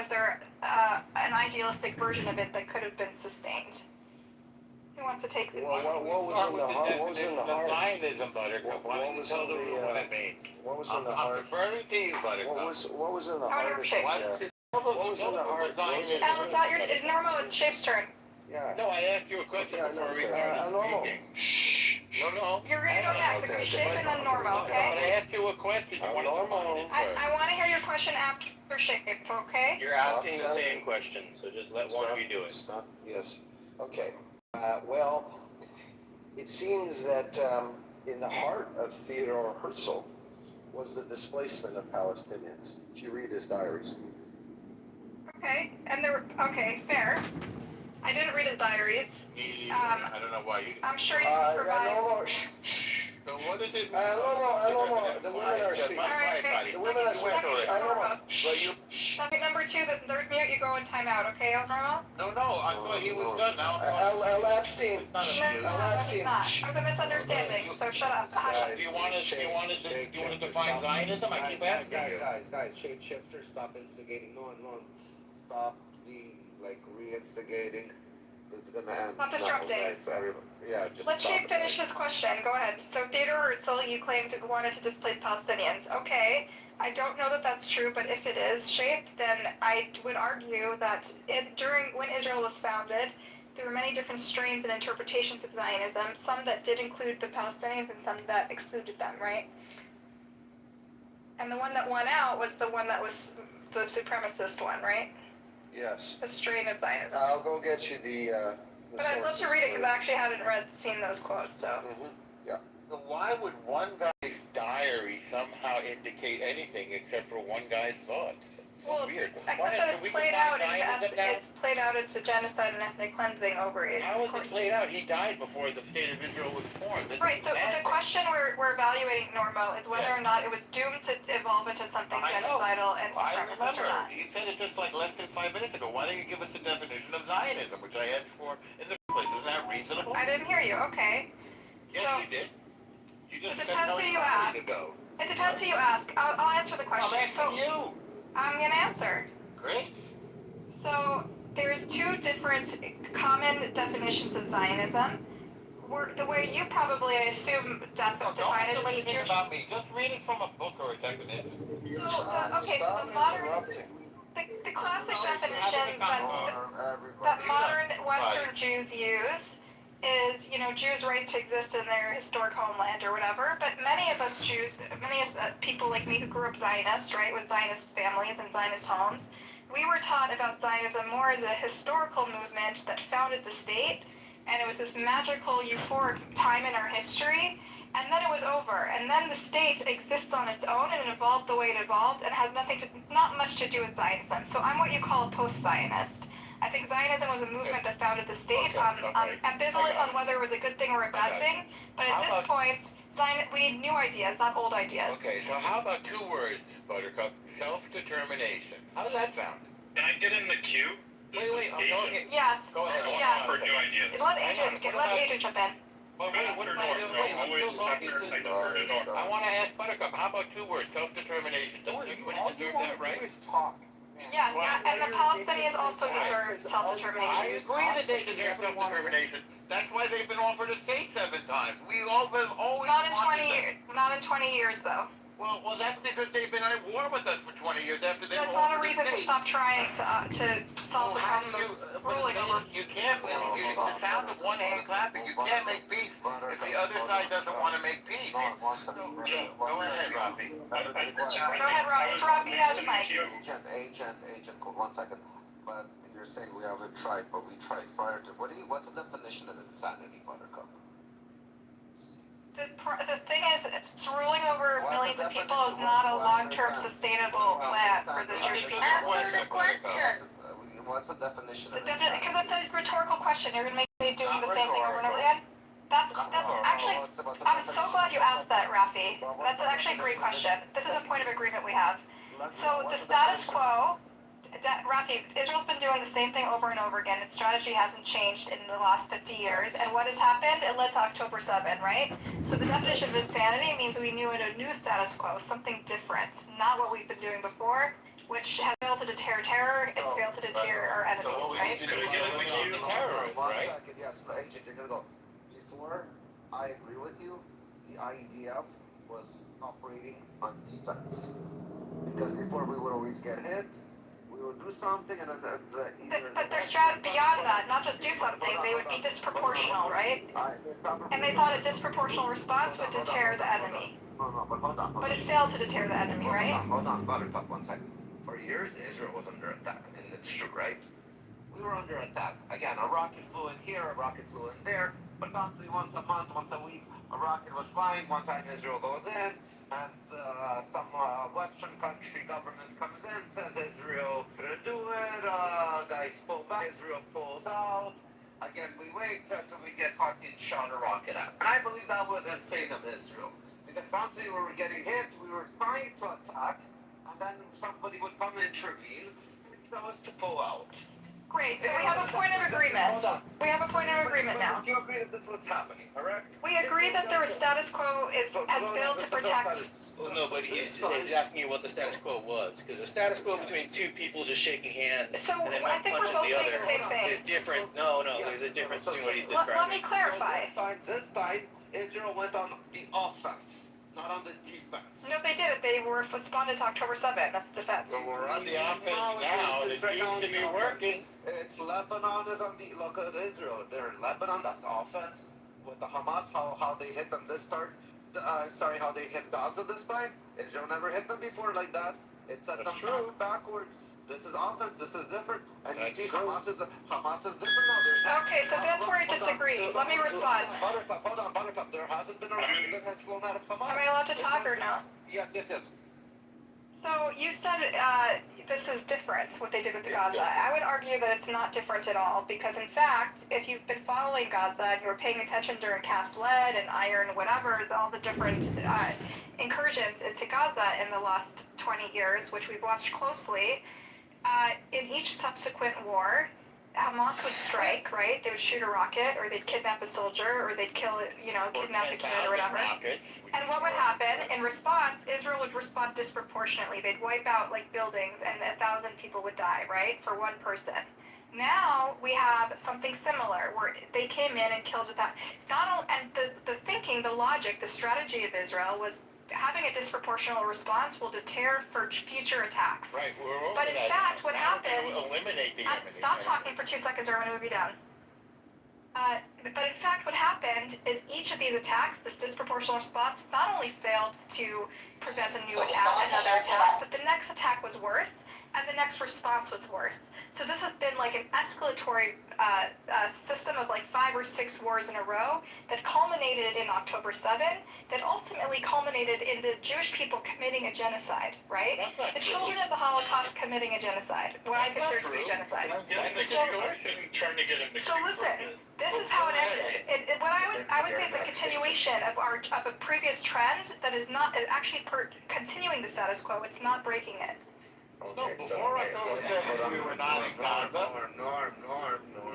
was there an idealistic version of it that could have been sustained? Who wants to take the What was in the heart? What was in the heart? Zionism, Buttercup. Why don't you tell the room what it means? What was in the I'm heart? referring to you, Buttercup. What was in the heart? Your shape. What was in the heart of Zionism? Al, it's not your Normo, it's Shape's turn. Yeah. No, I asked you a question before we started speaking. Shh. No. You're gonna go next. It's gonna be Shape and then Normo, okay? I asked you a question. You wanted to find it first. I want to hear your question after Shape, okay? You're asking the same question, so just let one of you do it. Stop. Yes. Okay. Well, it seems that in the heart of Theodore Herzl was the displacement of Palestinians, if you read his diaries. Okay, and okay, fair. I didn't read his diaries. I don't know why you. I'm sure you can provide. So what is it? No, the women are speaking. The women are speaking. Second number two, the third mute, you go in timeout, okay, Normo? No, I thought he was done now. I'll abstain. No, he's not. It was a misunderstanding, so shut up. Do you want to define Zionism? I keep asking you. Guys, shapeshifter, stop instigating. No, stop being like re-instigating. It's gonna end. Stop disrupting. Yeah, just Let Shape finish his question. Go ahead. So Theodore Herzl, you claimed wanted to displace Palestinians. Okay, I don't know that that's true, but if it is Shape, then I would argue that when Israel was founded, there were many different strains and interpretations of Zionism, some that did include the Palestinians and some that excluded them, right? And the one that won out was the one that was the supremacist one, right? Yes. The strain of Zionism. I'll go get you the but I'd love to read it because I actually hadn't seen those quotes, so. Yeah. So why would one guy's diary somehow indicate anything except for one guy's thoughts? Well, weird. Except that it's played out into genocide and ethnic cleansing over it. How is it played out? He died before the state of Israel was formed. Right, so the question we're evaluating, Normo, is whether or not it was doomed to evolve into something genocidal and supremacist or not. You said it just like less than 5 minutes ago. Why don't you give us the definition of Zionism, which I asked for in the first place? Isn't that reasonable? I didn't hear you, okay. Yes, you did. You just it depends who you ask. It depends who you ask. I'll answer the question. I'm asking you. I'm going to answer. Great. So there's two different common definitions of Zionism. The way you probably, I assume, define it is Jewish. About me. Just read it from a book or a definition. So the modern, the classic definition that modern Western Jews use is, Jews' right to exist in their historic homeland or whatever, but many of us Jews, people like me who grew up Zionist, right, with Zionist families and Zionist homes, we were taught about Zionism more as a historical movement that founded the state, and it was this magical, euphoric time in our history, and then it was over, and then the state exists on its own, and it evolved the way it evolved, and has not much to do with Zionism. So I'm what you call a post-Zionist. I think Zionism was a movement that founded the state. I'm ambivalent on whether it was a good thing or a bad thing, but at this point, we need new ideas, not old ideas. Okay, so how about 2 words, Buttercup? Self-determination. How does that sound? Can I get in the queue? Wait, Agent. Yes. Go ahead. Yes. For new ideas. Let Agent jump in. Well, I want to ask Buttercup, how about 2 words? Self-determination. Doesn't everybody deserve that right? Yes, and the Palestinians also deserve self-determination. I agree that they deserve self-determination. That's why they've been offered a state 7 times. We all have always not in 20 years, though. Well, that's because they've been at war with us for 20 years after they. That's not a reason to stop trying to solve the problem of ruling over. You can't. It's the sound of one hand clapping. You can't make peace if the other side doesn't want to make peace. Go ahead, Rafi. Go ahead, Rafi. Rafi has the mic. Agent, 1 second. But you're saying we haven't tried, but we tried prior to. What's the definition of insanity, Buttercup? The thing is, ruling over millions of people is not a long-term sustainable plan for the Jewish people. Answer the question. What's the definition of insanity? Because it's a rhetorical question. You're going to make me doing the same thing over and over again? That's actually, I'm so glad you asked that, Rafi. That's actually a great question. This is a point of agreement we have. So the status quo, Rafi, Israel's been doing the same thing over and over again. Its strategy hasn't changed in the last 50 years. And what has happened? It led to October 7, right? So the definition of insanity means we knew a new status quo, something different. Not what we've been doing before, which has failed to deter terror. It's failed to deter our enemies, So what we right? need to do is eliminate the terrorists, One right? second, yes, no, agent, you're gonna go. Before, I agree with you, the IEDF was operating on defense. Because before we would always get hit, we would do something and then But their strat beyond that, not just do something, they would be disproportional, right? And they thought a disproportional response would deter the enemy. No, but hold on. But it failed to deter the enemy, right? Hold on, Buttercup, 1 second. For years, Israel was under attack, and it's true, right? We were under attack. Again, a rocket flew in here, a rocket flew in there, but constantly once a month, once a week, a rocket was flying. One time Israel goes in, and some Western country government comes in, says Israel couldn't do it, guys pull back, Israel pulls out. Again, we wait until we get fucking shot a rocket at. And I believe that was insane of Israel. Because constantly we were getting hit, we were trying to attack, and then somebody would come and intervene and tell us to pull out. Great, so we have a point of agreement. We have a point of agreement now. You agree that this was happening, correct? We agree that the status quo has failed to protect. Well, no, but he's asking you what the status quo was, because the status quo between two people just shaking hands So and then I one think we're punches both the saying other the same thing. is different. No, there's a difference between what he's Let describing. me clarify. This time, Israel went on the offense, not on the defense. No, they did it. They were responded to October 7th. That's defense. So we're on the offense now, it seems to be working. It's Lebanon is on the, look at Israel, they're in Lebanon, that's offense. With the Hamas, how they hit them this start, how they hit Gaza this time. Israel never hit them before like that. It set them backwards. This is offense, this is different. And you see Hamas is different now. Okay, so that's where I disagree. Let me respond. Buttercup, there hasn't been a rocket that has flown out of Hamas. Am I allowed to talk or no? Yes. So you said this is different, what they did with Gaza. I would argue that it's not different at all, because in fact, if you've been following Gaza and you were paying attention during cast lead and iron, whatever, all the different incursions into Gaza in the last 20 years, which we've watched closely, in each subsequent war, Hamas would strike, right? They would shoot a rocket, or they'd kidnap a soldier, or they'd kill, kidnap a kid or whatever. And what would happen in response? Israel would respond disproportionately. They'd wipe out like buildings, and 1,000 people would die, right, for one person. Now we have something similar, where they came in and killed that. And the thinking, the logic, the strategy of Israel was having a disproportional response will deter for future attacks. Right, we're over But in that. fact, what How do you happened? eliminate the enemy. Stop talking for 2 seconds, or I'm going to move you down. But in fact, what happened is each of these attacks, this disproportional response, not only failed to prevent a new attack, another attack, but the next attack was worse, and the next response was worse. So this has been like an escalatory system of like 5 or 6 wars in a row that culminated in October 7, that ultimately culminated in the Jewish people committing a genocide, right? That's not The true. children of the Holocaust committing a genocide, what I consider to be a genocide. Trying to get him to So listen, this is how it ended. What I would say is a continuation of a previous trend that is not actually continuing the status quo. It's not breaking it. No, before October 7th, we were not in Gaza. Norm.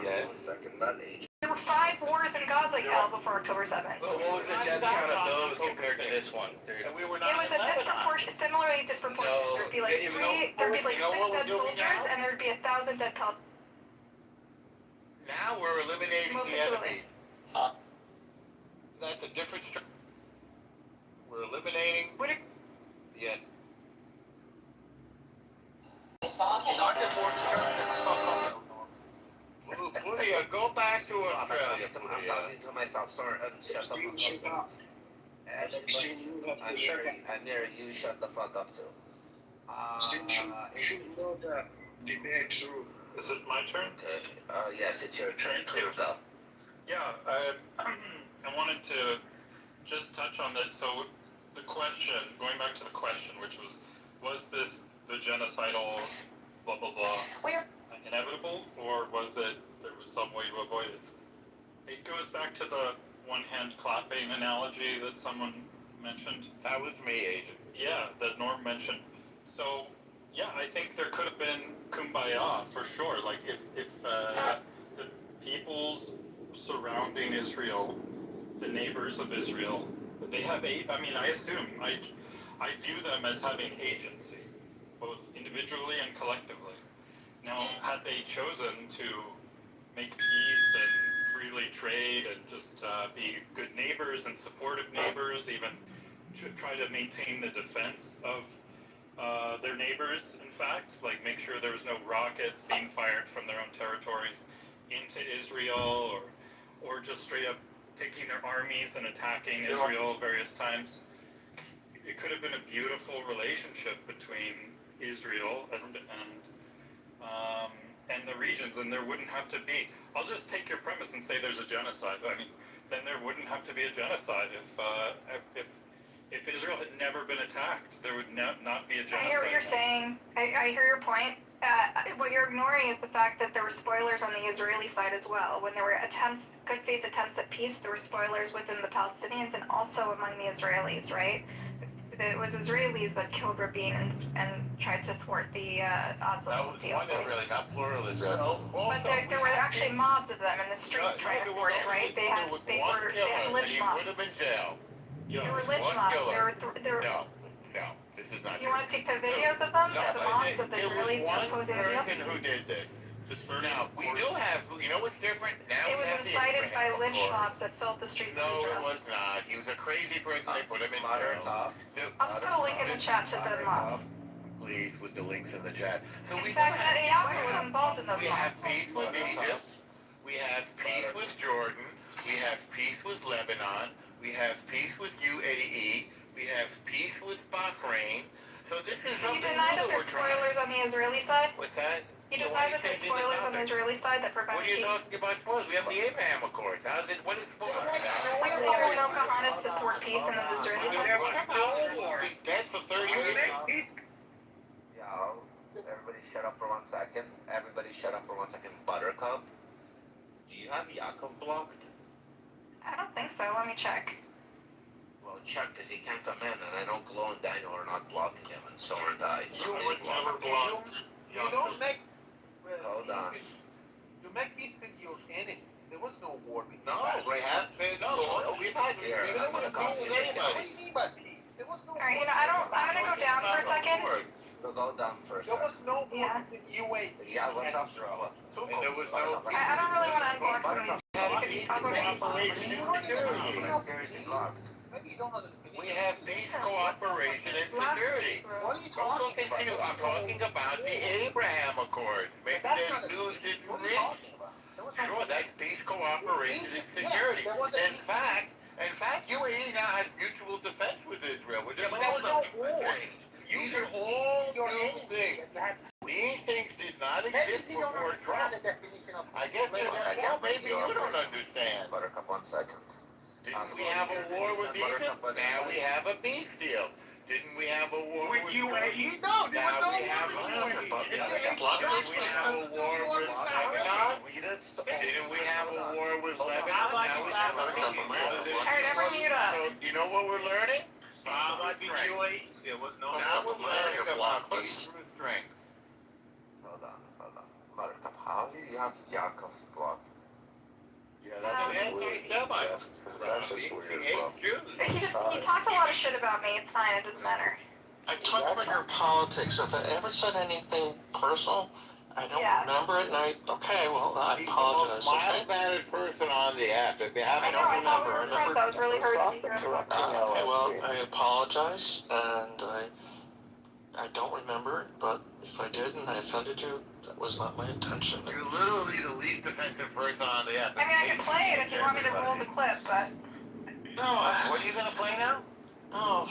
Yes. 1 second, not age. There were 5 wars in Gaza, Cal, before October 7th. What was the death count of those compared to this one? And we were It not was in a Lebanon. similarly disproportionate. No, There'd be like you know- 6 dead doing soldiers, now? and there'd be 1,000 dead Palestinians. Now we're eliminating Mostly the enemy. civilians. That's a different we're eliminating Would it, the enemy. Lydia, go back to Australia. I'm talking to myself, sorry, shut the fuck up. And Mary, you shut the fuck up too. Should know the debate through. Is it my turn? Yes, it's your turn, clear go. Yeah, I wanted to just touch on that. So the question, going back to the question, which was this the genocidal blah blah blah inevitable, or was it there was some way to avoid it? It goes back to the one hand clapping analogy that someone mentioned. That was me, Agent. Yeah, that Norm mentioned. So, yeah, I think there could have been kumbaya for sure. Like if the peoples surrounding Israel, the neighbors of Israel, I assume I view them as having agency, both individually individually and collectively. Now, had they chosen to make peace and freely trade and just be good neighbors and supportive neighbors, even to try to maintain the defense of their neighbors, in fact, like make sure there was no rockets being fired from their own territories into Israel, or just straight up taking their armies and attacking Israel various times. It could have been a beautiful relationship between Israel and the regions, and there wouldn't have to be. I'll just take your premise and say there's a genocide. I mean, then there wouldn't have to be a genocide if Israel had never been attacked. There would not be a genocide. I hear what you're saying. I hear your point. What you're ignoring is the fact that there were spoilers on the Israeli side as well. When there were attempts, good faith attempts at peace, there were spoilers within the Palestinians and also among the Israelis, right? It was Israelis that killed Rabin and tried to thwart the Oslo deal. That was one Israeli, not pluralism. But there were actually mobs of them in the streets trying to thwart it, right? They had lynch mobs. Would have been jail. There were lynch mobs. No, this is not You true. want to see videos of them? No, The mobs of the Israelis opposing the deal? person who did this. Now, we do have, you know what's different? Now It we was have the incited by Abraham lynch Accord. mobs that filled the streets of No, it Israel. was not. He was a crazy person. They put him in jail. I'll just put a link in the chat to the mobs. Please, with the links in the chat. So In we fact, do have, Netanyahu was involved in those we have mobs. peace with Egypt. We have peace with Jordan. We have peace with Lebanon. We have peace with UAE. We have peace with Bahrain. So this is So you something deny new that there's we're trying. spoilers on the Israeli side? What's that? You So deny why that there's changing the spoilers on the topic? Israeli side that prevent What are you peace? talking about spoilers? We have the Abraham Accords. How's it? What is spoilers? There's no Kahanis that thwart peace in the Israeli side? Been dead for 30 years. Yo, everybody shut up for 1 second. Everybody shut up for 1 second. Buttercup, do you have Yaakov blocked? I don't think so. Let me check. Well, check, because he can't come in, and I know Glow and Dino are not blocking him, and so are I. You would never block. You don't make. Hold on. You make peace with your enemies. There was no war between. No, we have been. No, we've had Here, there I'm was gonna copy no with it. What do anybody. you mean by peace? There was no. Alright, you know, I'm gonna go down for a second. So go down first. There was no war Yeah. between UAE. Yeah, what else? So And there was no. I don't really want to unblock some of these. I'll go to Cooperation and security. Maybe you don't know the We have peace, cooperation, and security. What are you I'm talking talking to you. I'm talking about the Abraham Accords. Maybe That's not that a- news didn't What are you reach. talking about? There was no. Sure, that's peace, cooperation, and security. Yes, there was a In fact, UAE now has mutual defense with Israel, which is But there was no also war. changed. These are all Your new enemies. things. You have. These things did not Maybe exist you don't before understand Trump. the definition of. I guess Wait, there's I more. Maybe you don't understand. Buttercup, 1 second. Didn't we have a war with Egypt? Now we have a peace deal. Didn't we have a war with UAE? No, there was Now no we have war with Didn't we have a war with Lebanon? Didn't we have a war with Lebanon? Now we have a peace deal. Alright, everyone mute up. So, you know what we're learning? There was no. Now we're learning about peace through strength. Hold on. Buttercup, how do you have Yaakov blocked? Yeah, That's that's just weird. anti-Semite. That's just weird, He bro. hates Jews. He talked a lot of shit about me. It's fine. It doesn't matter. I talked about your politics. If I ever said anything personal, I don't Yeah. remember it, and okay, well, I He's apologize, the most okay? mild-mannered person on the app. If you I haven't know. I thought we remember. were friends. I was really hurt to Stop hear interrupting about Okay, well, LFG. I apologize, and I don't remember it, but if I did and I offended you, that was not my intention. You're literally the least offensive person on the app. I mean, I can play it if you want me to roll the clip, but No, What are you gonna play now? oh,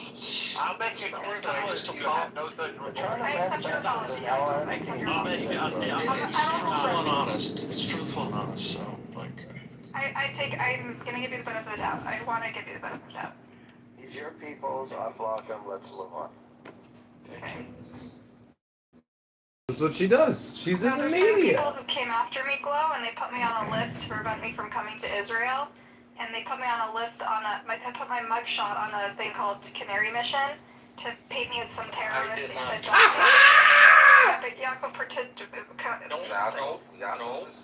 I'll make it clear that just you have no such We're trying to I mend accept your fences in apology. LFG. I'll make it. It's truthful and honest. It's truthful and honest, so, like, I'm gonna give you the benefit of the doubt. I want to give you the benefit of the doubt. These are your peoples, unblock them, let's move on. Okay. That's what she does. She's So in the there's some people media. who came after me, Glow, and they put me on a list to prevent me from coming to Israel. And they put me on a list I put my mugshot on a thing called Canary Mission to paint me as some terrorist did not. anti-Semitic. But Yaakov participated. no, Yeah. Yaakov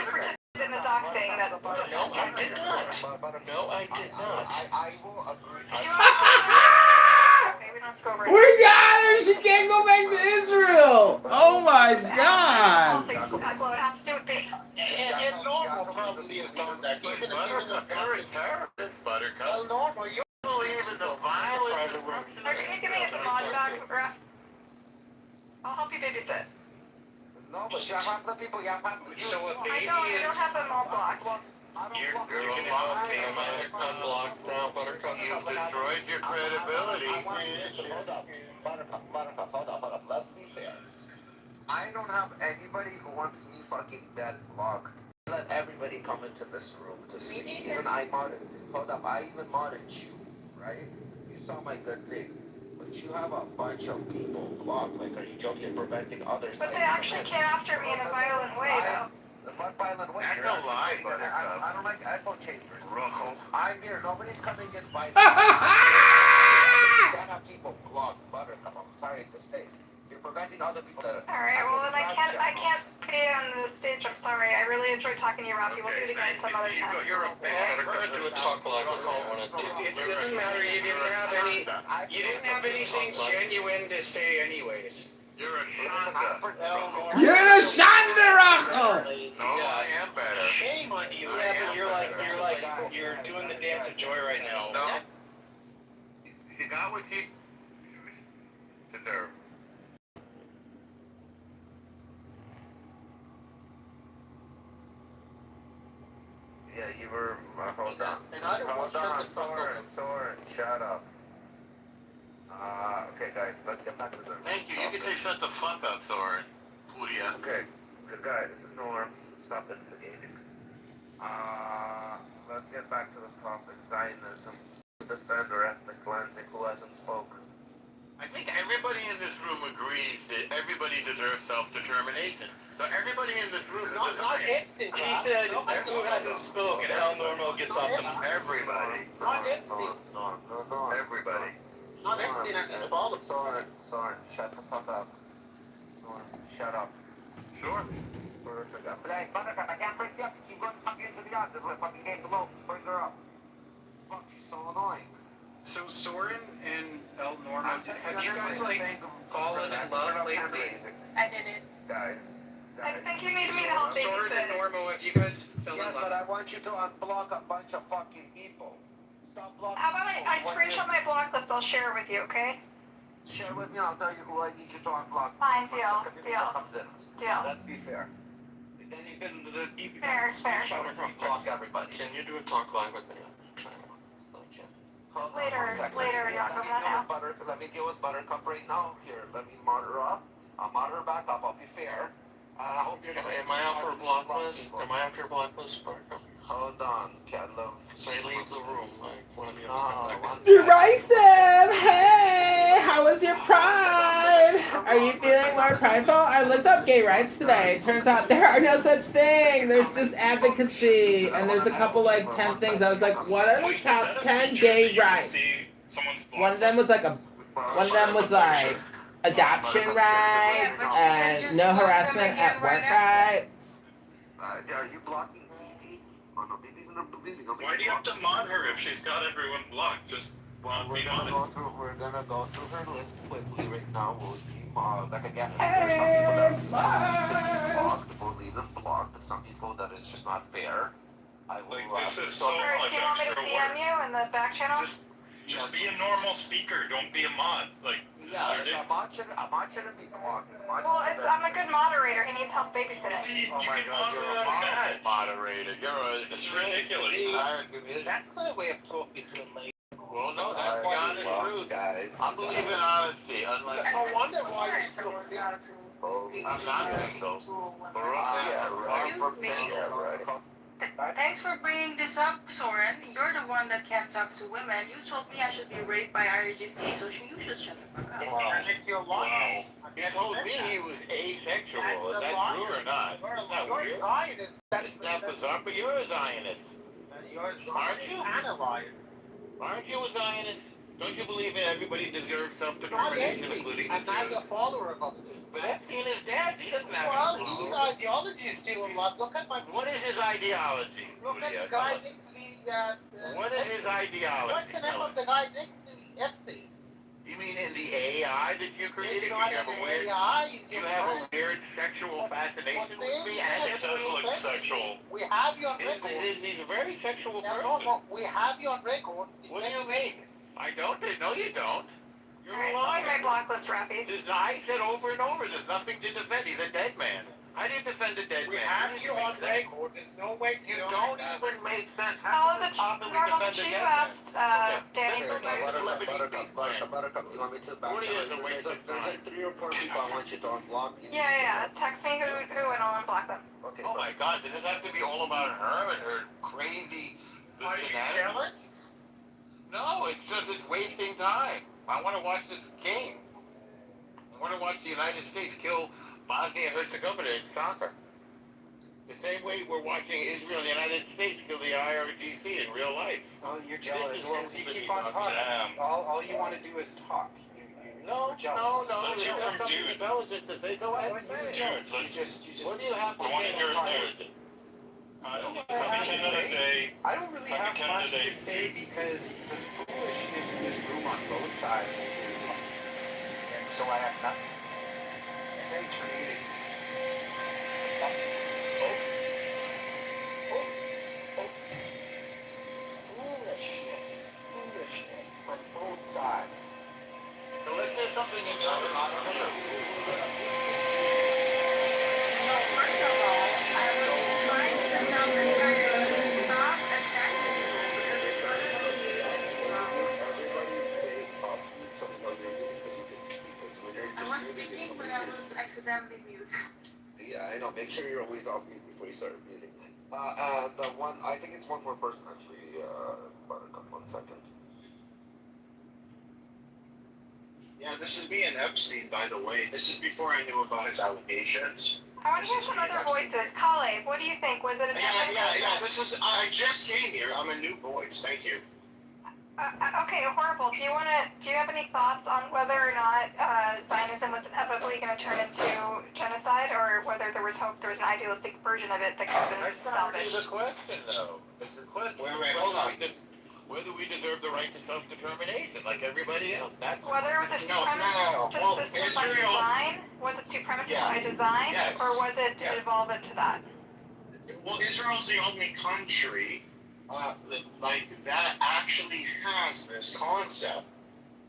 participated in the doxing that. no, I did not. No, I did not. I will agree. Do you want to we don't have to go over it. We got her! She can't go back to Israel! Oh my god! Politics, Anglo, it has to do with base. And normal probably is not that. He's in a You're a terrorist, Buttercup. Well, normal, you believe in the violence. Or can you give me the mod back, Raph? I'll help you babysit. No, but you have the people, you have to. So a I baby don't is. have them all blocked. You're You're gonna unlocked. Unblocked now, Buttercup. You've destroyed your credibility. Hold up, hold up. Let's be fair. I don't have anybody who wants me fucking dead blocked. Let everybody come into this room to speak. Even I modded. Hold up, I even modded you, right? You saw my good thing. But you have a bunch of people blocked. Like, are you joking? You're preventing others. But they actually came after me in a violent way, though. What violent way? That's a lie, I don't like echo chambers. Russell. I'm here. Nobody's coming in violent. Ha You can't have people blocked, Buttercup. I'm sorry to say. You're preventing other people that. Alright, well then I can't be on the stage. I'm sorry. I really enjoyed talking to you, Rafi. We'll do it again some other time. You're a bad Buttercup, do a talk live if you wanted to. It doesn't matter. You didn't have anything genuine to say, anyways. You're a shonda. You're the Shanderacho! No, I am better. Shame on you. Yeah, but you're doing the dance of joy right now. No. You got what you deserve. Yeah, you were. Hold on. And I don't want Hold on, to shut the fuck up. Soren, shut up. Okay, guys, let's get back to the. Thank you. You can say shut the fuck up, Thorin. Pudia. Okay, guys, Norm, stop instigating. Let's get back to the topic. Zionism. Defend or ethnic cleansing. Who hasn't spoken? I think everybody in this room agrees that everybody deserves self-determination. So everybody in this room Not deserves instant. He said, who hasn't spoken? El Normo gets off the mic. everybody. Not instant. No. Everybody. Not instant at this ball. Soren, shut the fuck up. Norm, shut up. Sure. Perfect. Like, Buttercup, I can't bring you up. Keep going fucking into the odds. Let fucking game below. Bring her up. Fuck, she's so annoying. So Soren and El Normo, I'm saying have you guys everybody's like saying fallen in turn love up hand lately? raising. I didn't. Guys. I think you needed me to help Soren and babysit. Normo, have you guys fell Yes, in but love? I want you to unblock a bunch of fucking people. Stop blocking. How about I people. screenshot my block list? I'll share it with you, okay? Share with me, I'll tell you who I need you to unblock. Fine, deal, deal. Comes in. Deal. Let's be fair. Then you can Fair, fair. block everybody. Can you do a talk live with me? Hold on Later, 1 second. later, Let me Jacob, not now. let me deal with Buttercup right now. Here, let me mod her up. I'll mod her back up. I'll be fair. I hope you're gonna. Am I out for a block list? Am I out for a block list, Buttercup? Hold on, cat love. So I leave the room, like, one of you No, have to come back. Derisive! Hey! How was your pride? Are you feeling more prideful? I looked up gay rights today. Turns out there are no such thing. There's just advocacy. And there's a couple, like, 10 things. I was like, what are the top 10 gay rights? One of them was like adoption rights and no harassment at work rights. Are you blocking BB? Oh no, BB's in the BB. Why do you have to mod her if she's got everyone blocked? Just We're be gonna modded. go through her list quickly right now. We'll keep like again. Hey, There's some people that blocked. We'll leave them blocked. But some people that is just not fair. I will. Like, this is so Alright, much do you want me to extra DM work. you in the back channel? Just be a normal speaker. Don't be a mod. Like, Yeah, a mod shouldn't be blocked. Well, I'm a good moderator. He needs help babysitting. you Oh my can God, you're a moderate that. Moderator. It's ridiculous. That's not a way of talking to a lady. Well, no, that's the honest truth. Guys. I believe in honesty, unlike I wonder why you're still I'm not single. Thanks for bringing this up, Soren. You're the one that can't talk to women. You told me I should be raped by IRGC, so you should shut the fuck up. It's your life. He told me he was asexual. Is that true or not? Isn't that You're weird? a Zionist. Isn't that bizarre? But you're a Zionist. You're a Aren't you? Zionist and a liar. Aren't you a Zionist? Don't you believe that everybody deserves Not self-determination, Epstein. including I'm the not Jews? a follower of Epstein. But Epstein is dead. He doesn't have Well, any his power. ideology is still alive. Look at my. What is his ideology? Look at Julia? the guy next to the. What is his ideology? What's the name of the guy next to Epstein? You mean in the AI that you created? It's You not have a an weird, AI. you have a weird sexual fascination with me? It does look sexual. We have you on He's record. a very sexual No, person. no, we have you on record. What do you mean? I don't. No, you don't. You're Alright, a so my liar. blacklist, Rafi. I said over and over, there's nothing to defend. He's a dead man. I didn't defend a dead We man. have What do you on make sense? record. There's no way to You know don't that. even make sense. How How is could it you possibly normal defend that a you dead man? asked Danny Okay. for Now, my Buttercup, you want me to back What is down? a waste of There's time? like 3 or 4 people I want you to unblock. Yeah. Text me who and I'll unblock them. Okay. Oh my God, does this have to be all about her and her crazy Are you shenanigans? jealous? No, it's just it's wasting time. I want to watch this game. I want to watch the United States kill Bosnia and Herzegovina in soccer. The same way we're watching Israel and the United States kill the IRGC in real life. Oh, you're jealous This is what because you we keep do. on talking. Damn. All you want to do is talk. No, you're jealous. Let's If hear you have from something Dude. intelligent to say, go ahead and You're say it. jealous. Dude, You just. What do you have to I want say to hear that's it, intelligent? Happy Canada Day. I don't really have Happy much Canada to Day. say because the foolishness in this room on both sides is too much. And so I have nothing. And thanks for meeting. Foolishness from both sides. So let's say something intelligent. No, first of all, I was trying to tell this guy to stop attacking you because it's not Everybody stay off mute so we know you're muted because you can speak. Because when you're I just was muted, speaking, nobody but I hears. was accidentally mute. Yeah, I know. Make sure you're always off mute before you start muting. The one, I think it's one more person actually. Buttercup, 1 second. Yeah, this is me and Epstein, by the way. This is before I knew about his allegations. I want to hear some other voices. Kale, what do you think? Was it an epic? Yeah. This is. I just came here. I'm a new voice. Thank you. Okay, horrible. Do you have any thoughts on whether or not Zionism was inevitably going to turn into genocide, or whether there was hope there was an idealistic version of it that could have been That's not really salvaged? the question, though. It's the question. Wait, hold on. Whether we deserve the right to self-determination, like everybody else. That's Whether it was a No. supremacist Well, system by Israel. design, was it supremacist Yeah. by design, Yes. or was it to Yeah. evolve it to that? Well, Israel's the only country that actually has this concept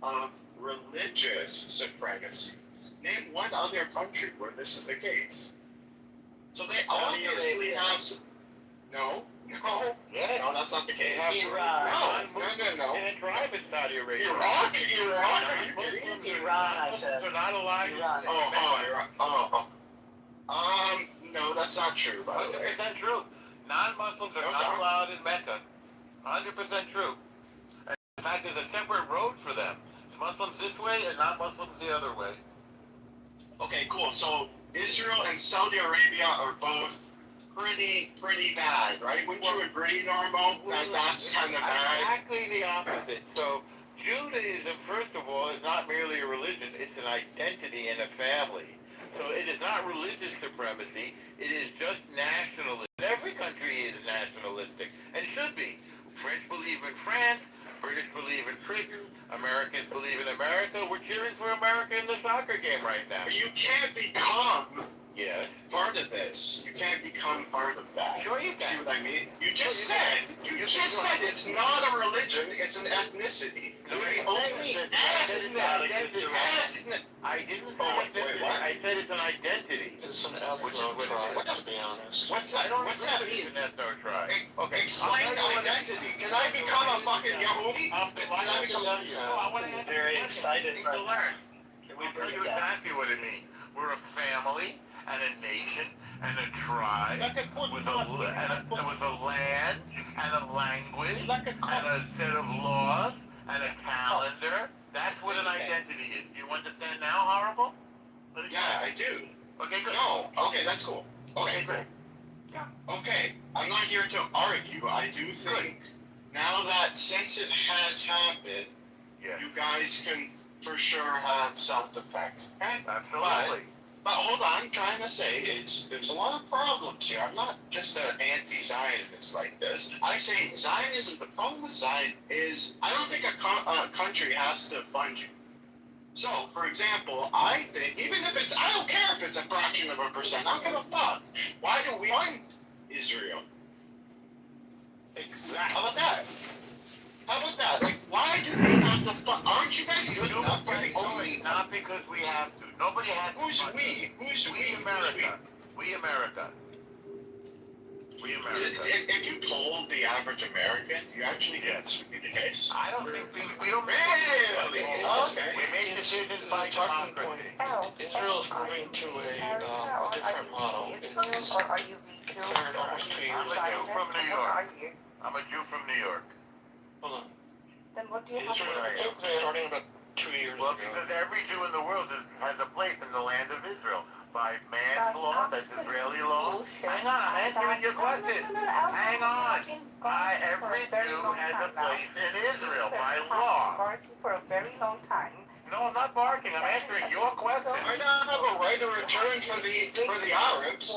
of religious supremacy. Name one other country where this is the case. So they obviously have. No. Yeah. No, that's not the case. Iran. No. And drive in Saudi Arabia. Iran? Are you kidding me? Iran, I said. Muslims are not allowed. Iran. Iran. No, that's not true, by the way. 100% true. Non-Muslims are No, not sorry. allowed in Mecca. 100% true. And in fact, there's a separate road for them. It's Muslims this way and non-Muslims the other way. Okay, cool. So Israel and Saudi Arabia are both pretty bad, right? Wouldn't you agree, Normo, that that's kind of bad? Exactly the opposite. So Judaism, first of all, is not merely a religion. It's an identity and a family. So it is not religious supremacy. It is just nationalism. Every country is nationalistic and should be. French believe in France. British believe in Britain. Americans believe in America. We're cheering for America in the soccer game right now. But you can't become Yes. part of this. You can't become part of that. Sure you See can. what I mean? You just said it's not a religion, it's an ethnicity. You're the only ethnic. I didn't say Oh, wait, identity. what? I said it's an identity. It's an ethno tribe, to be honest. What's I that? don't What's agree that with mean? an ethno tribe. Okay. Explain I'll tell you what it identity. is. Can I become a fucking Yahudi? I'll Can I become tell you. I want to Very excited need right to now. learn. Can we I'll tell bring you it down? exactly what it means. We're a family and a nation and a tribe with a land and a language and a set of laws and a calendar. That's what an identity is. You understand now, Horrible? Yeah, I do. Okay, good. No. Okay, that's cool. Okay, cool. Okay, I'm not here to argue. I do think now that since it has happened, Yeah. you guys can for sure have self-defense. Okay? Absolutely. But hold on, I'm trying to say there's a lot of problems here. I'm not just an anti-Zionist like this. I say Zionism, the problem with Zion is I don't think a country has to fund you. So, for example, I think, even if it's, I don't care if it's a fraction of a percent, I don't give a fuck. Why do we find Israel? Exactly. How about that? How about that? Like, why do we have to fuck? Aren't you guys good enough? You're the only. Not because we have to. Nobody has to. Who's we? Who's we? America. We America. We America. If you told the average American, you actually think this would be the case? I don't think we don't Really? Okay. We make decisions by Talking point. democracy. Israel's moving to a different model. It's Or are you Jew? occurred almost 2 years I'm a Jew ago. from New What York. are you? I'm a Jew from New York. Hold on. Then what do you have Israel, with Israel? starting about 2 years Well, ago. because every Jew in the world has a place in the land of Israel. By man's law, that's Israeli law. Hang on, I'm answering your question. Hang on. Every Jew has a place in Israel by law. Barking for a very long time. No, I'm not barking. I'm answering your question. I don't have a right of return for the Arabs.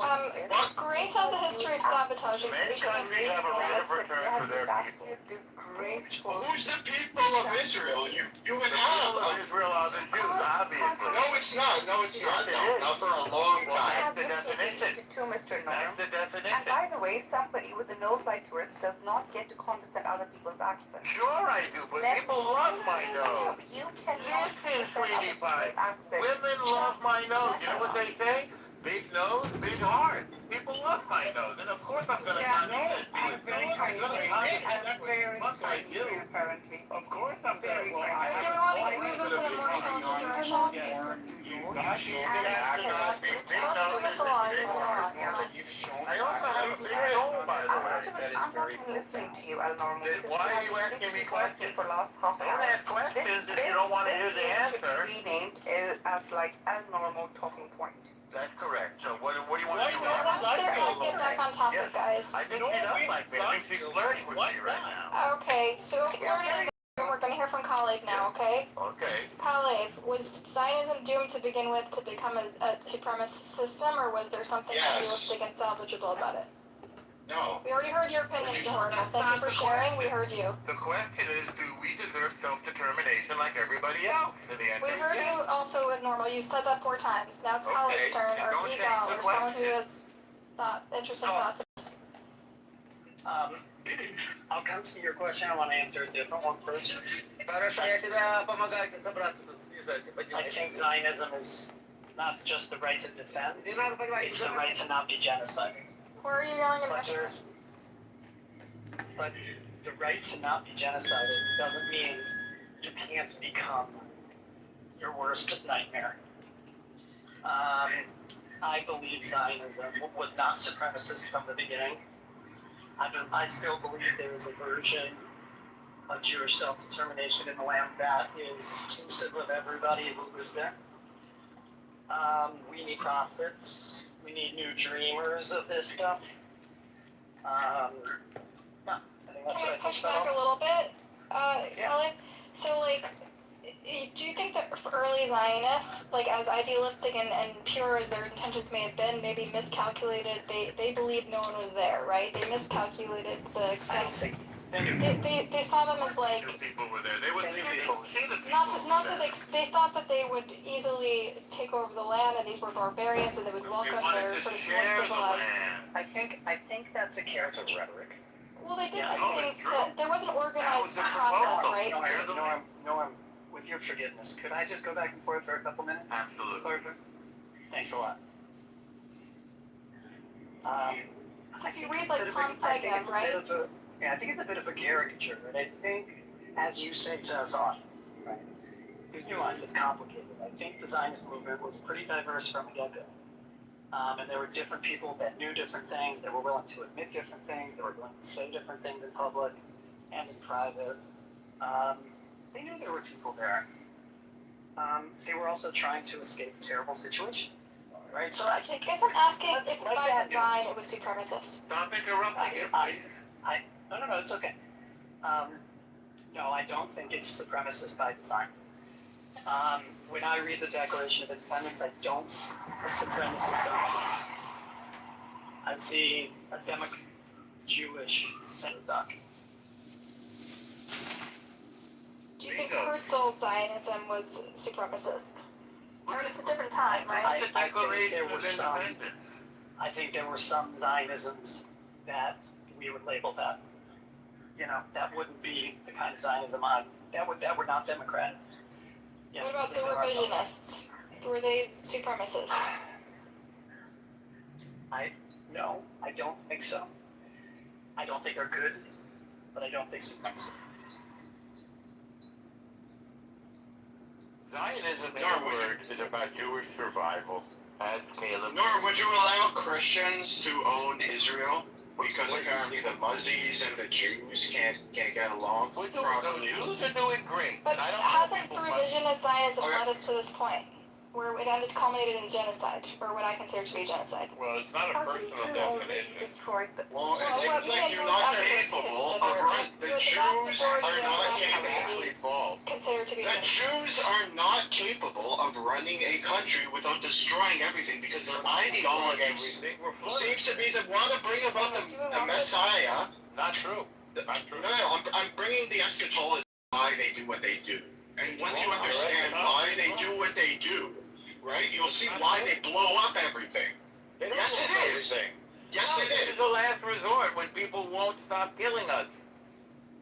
Greece has a history of sabotaging. Many countries have a right of return for their people. Disgraceful. Who's the people of Israel? You The and people of I. Israel are the Jews, obviously. No, it's not. No, it's not. No, not for a long Well, time. that's the definition. To Mr. Norm. That's the And definition. by the way, somebody with a nose like yours does not get to condescend other people's accents. Sure I do, but people love my nose. You cannot Listen, sweetie pie. Women love my nose. You know what they say? Big nose, big heart. People love my nose, and of course I'm gonna condescend to it. Very tiny I'm gonna brain. condescend I'm very Fuck I tiny do. brain, apparently. Of course I'm Very gonna. Well, tiny. I Do have we want to a move this in a more intelligent direction? Gosh, you did ask about big Let's move this along. I also have a big soul, by the way. I'm not even listening to you, Elnormal. Then why are you asking me questions? For the last half an Don't hour. ask questions if you don't want to hear the answer. This renamed as like Elnormal talking point. That's correct. So what do you want to do Let's now? get back on topic, guys. I think she does like me. I think she's flirting with me right now. Okay, so flirting, we're gonna hear from Kalev now, okay? Okay. Kalev, was Zionism doomed to begin with to become a supremacist system, or was there something Yes. idealistic and salvageable about it? No. We already heard your opinion, Jordan. Thank you for sharing. We heard you. The question is, do we deserve self-determination like everybody else? And the answer We is heard yes. you also at normal. You've said that 4 times. Now it's Kalev's turn, or don't change Egal, the or someone who question. has interesting thoughts. I'll come to your question. I want to answer a different one first. I think Zionism is not just the right to defend, it's the right to not be genocided. Where are you yelling in But Russian? But the right to not be genocided doesn't mean you can't become your worst nightmare. I believe Zionism was not supremacist from the beginning. I still believe there is a version of Jewish self-determination in the land that is inclusive of everybody who lives there. We need prophets. We need new dreamers of this stuff. I think that's Can what we I push think about back a little bit, Kalev? So, like, do you think that for early Zionists, like as idealistic and pure as their intentions may have been, maybe miscalculated? They believed no one was there, right? They miscalculated the extent. They saw them as like People were there. They would see the people. not to they thought that they would easily take over the land and these were barbarians and they would welcome their sort of more civilized. I think that's a character rhetoric. Well, they did do things to. There was an organized process, right? Norm, with your forgiveness, could I just go back and forth for a couple minutes? Absolutely. Thanks a lot. So if you read like Tom Segem, right? Yeah, I think it's a bit of a caricature, but I think, as you say to us often, right, there's nuance, it's complicated. I think the Zionist movement was pretty diverse from the get-go. And there were different people that knew different things, that were willing to admit different things, that were willing to say different things in public and in private. They knew there were people there. They were also trying to escape a terrible situation, right? So I think... I guess I'm asking if by design it was supremacist. Stop interrupting him, please. No, it's okay. No, I don't think it's supremacist by design. When I read the Declaration of Independence, I don't see a supremacist document. I see a Jewish centered document. Do Do you think Herzl's Zionism was supremacist? Or it's a different time, right? I think there were some. I think there were some Zionisms that we would label that. You know, that wouldn't be the kind of Zionism that were not democratic. Yeah, what about the revisionists? Were they supremacists? No, I don't think so. I don't think they're good, but I don't think supremacist. Zionism, in a word, is about Jewish survival. As Caleb. Nor would you allow Christians to own Israel? Because apparently the Muzzies and the Jews can't get along properly. The Jews are doing great. But hasn't revisionist Zionism led us to this point? Where it ended culminated in genocide, or what I consider to be genocide. Well, it's not a personal definition. Well, it seems like you're not capable of running. The Jews are not capable. Considered to be the Jews are not capable of running a country without destroying everything because their ideology seems to be to want to bring about the Messiah. Not true. Not true. No, I'm bringing the eschatology why they do what they do. And once you understand why they do what they do, right, you'll see why they blow up everything. Yes, it is. Yes, it is. It is the last resort when people won't stop killing us.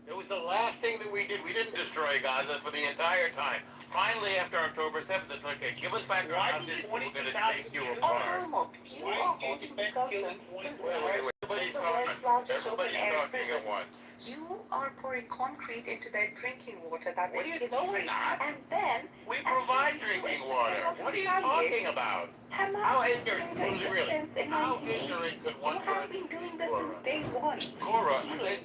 It was the last thing that we did. We didn't destroy Gaza for the entire time. Finally, after October 7th, it's like, okay, give us back our houses, we're going to take you apart. You are holding the cousins prisoners Everybody's in the world's largest open air talking prison. at once. You are pouring concrete into their drinking water that What they are you kids doing? drink. And then... We provide drinking water. What are you talking about? How ignorant, really? How ignorant could one You have person been be, doing this Cora? since day one. Cora,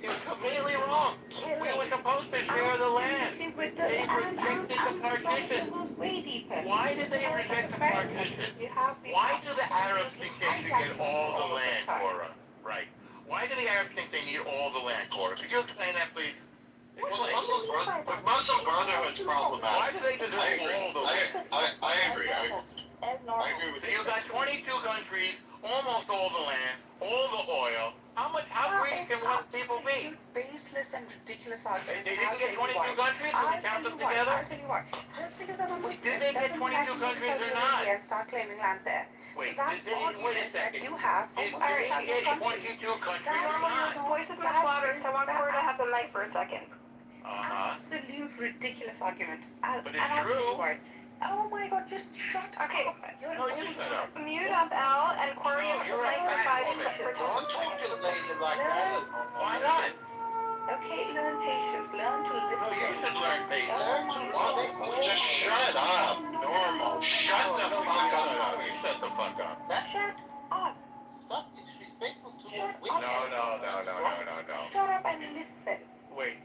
you're completely wrong. We were supposed to share the land. They rejected the partition. Why did they reject the partition? Why do the Arabs think they should get all the land, Cora? Right. Why do the Arabs think they need all the land, Cora? Could you explain that, please? Well, the Muslim Brotherhood's problematic. Why do they deserve all the land? I agree. I agree with you. You got 22 countries, almost all the land, all the oil. How greedy can one people be? Baseless and ridiculous argument. They didn't get 22 countries when we count them together? I'll tell you what. Just because I'm a Muslim, Did they get 22 countries or not? And start claiming land there. Wait, That wait a argument that second. you have Did over they other get countries. 22 countries or Norma, not? your voice is much louder, so I want Cora to have the mic for a second. Absolute ridiculous argument. But it's true. Oh my god, just shut Okay, up. No, you shut up. mute up L and Corey have the mic for 5 seconds. Don't talk to the lady like that. Why not? Okay, learn patience. Learn to listen. No, you should learn patience. Just shut up, Normal. Shut the fuck up. You shut the fuck up. Shut up. Stop disrespectful to Shut the women. No. Shut up and listen. Wait.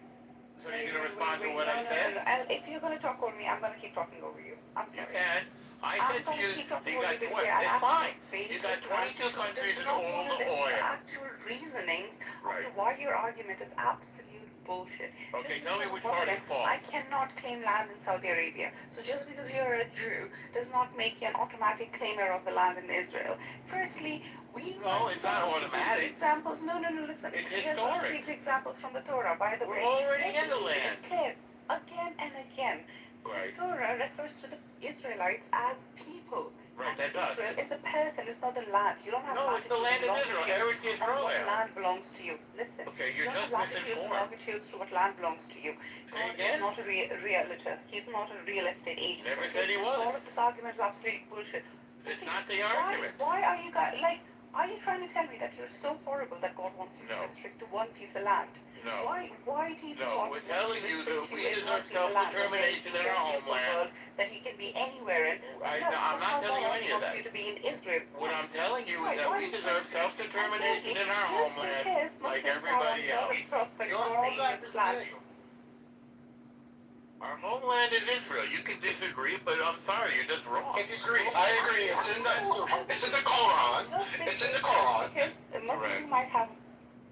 So you're going to respond to what I No. said? If you're going to talk over me, I'm going to keep talking over you. I'm You sorry. can. I said to you, you got 20. It's fine. You got 22 countries and all the oil. Actual reasonings Right. of why your argument is absolute bullshit. Okay, Just tell me because which I'm part is Muslim, false. I cannot claim land in Saudi Arabia. So just because you're a Jew does not make you an automatic claimer of the land in Israel. Firstly, No, it's not automatic. Examples. No, listen. It's Here's historic. these examples from the Torah, by the We're way. already in the land. Clear again and again. Right. The Torah refers to the Israelites as people. Right, And that does. Israel is a person, it's not the land. You don't have No, it's the land of Israel. Heritage and what Israel. land belongs to you. Listen. Okay, you're you don't just have latitudes and misinformed. longitudes to what land belongs to you. Say God again? is not a realtor. He's not a real estate agent. Never said he was. All of this argument is absolute bullshit. It's not the argument. Why are you guys are you trying to tell me that you're so horrible that God wants you No. to restrict to one piece of land? No. Why do you think No, God we're wants telling to you restrict that we in deserve one piece of land? self-determination in our homeland. That he can be anywhere in. I'm not telling you any of that. Wants you to be in Israel. What I'm telling you is that Why we do you deserve think- self-determination in our Just homeland, because like Muslims everybody are else. on prospect Your don't make homeland this is land. Israel. Our homeland is Israel. You can disagree, but I'm sorry, you're just wrong. I agree. It's in the Quran. It's in the Quran. Because Muslims Correct. might have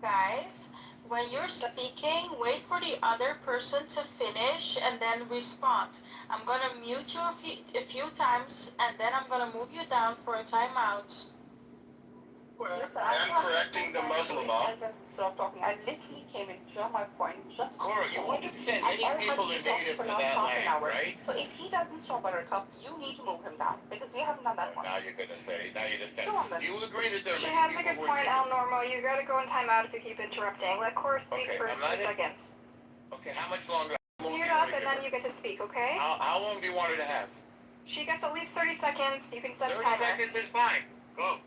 Guys, when you're speaking, wait for the other person to finish and then respond. I'm gonna mute you a few times and then I'm gonna move you down for a timeout. I am correct. respecting the Muslim I doesn't stop talking. I literally came in, show my point, just Cora, you understand and many El people has are been talking native for to last that half an land, hour. right? So if he doesn't stop Buttercup, you need to move him down because we haven't done that one. Now you're gonna say, now you're just Go on then. Do you agree that there are She many has a people good who point, are El Normo. You gotta go in timeout if you keep interrupting. Let Cora speak Okay, for I'm 2 not in- seconds. Okay, how much longer? How long do Mute you up wanna and give then her? you get to speak, okay? How long do you want her to have? She gets at least 30 seconds. You can set a 30 timer. seconds is fine. Go.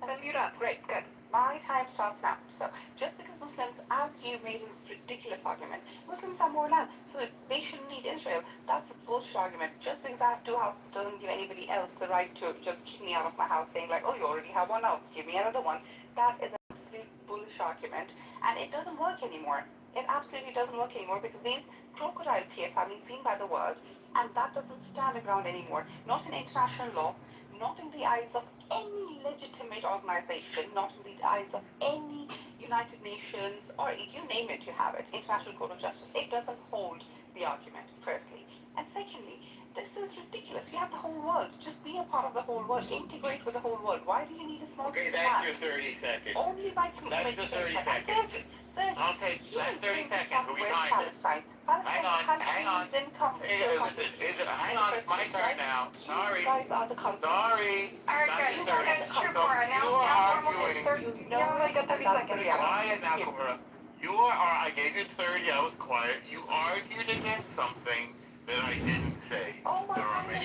And then mute up. Great, good. My time starts now. So just because Muslims, as you made a ridiculous argument, Muslims have more land, so they shouldn't need Israel. That's a bullshit argument. Just because I have 2 houses doesn't give anybody else the right to just kick me out of my house, saying like, oh, you already have 1 house, give me another one. That is an absolute bullish argument, and it doesn't work anymore. It absolutely doesn't work anymore because these crocodile tears have been seen by the world, and that doesn't stand the ground anymore. Not in international law, not in the eyes of any legitimate organization, not in the eyes of any United Nations, or you name it, you have it, International Court of Justice. It doesn't hold the argument, firstly. And secondly, this is ridiculous. You have the whole world. Just be a part of the whole world. Integrate with the whole world. Why do you need a small Okay, piece of that's land? your 30 seconds. Only by commitment. That's the 30 seconds. 30. Okay, that's 30 seconds. We timed it. Palestine. Hang on, hang on. Didn't come Hey, hang on, it's my turn now. Sorry. You guys are the culprits. Sorry. Alright, That's good. the 30. Okay, sure, So Cora. you Now are normal is arguing. 30. You only got 30 seconds. Quiet now, Cora. You are, I gave you 30, I was quiet. You argued against something that I didn't say. Oh my There are God. many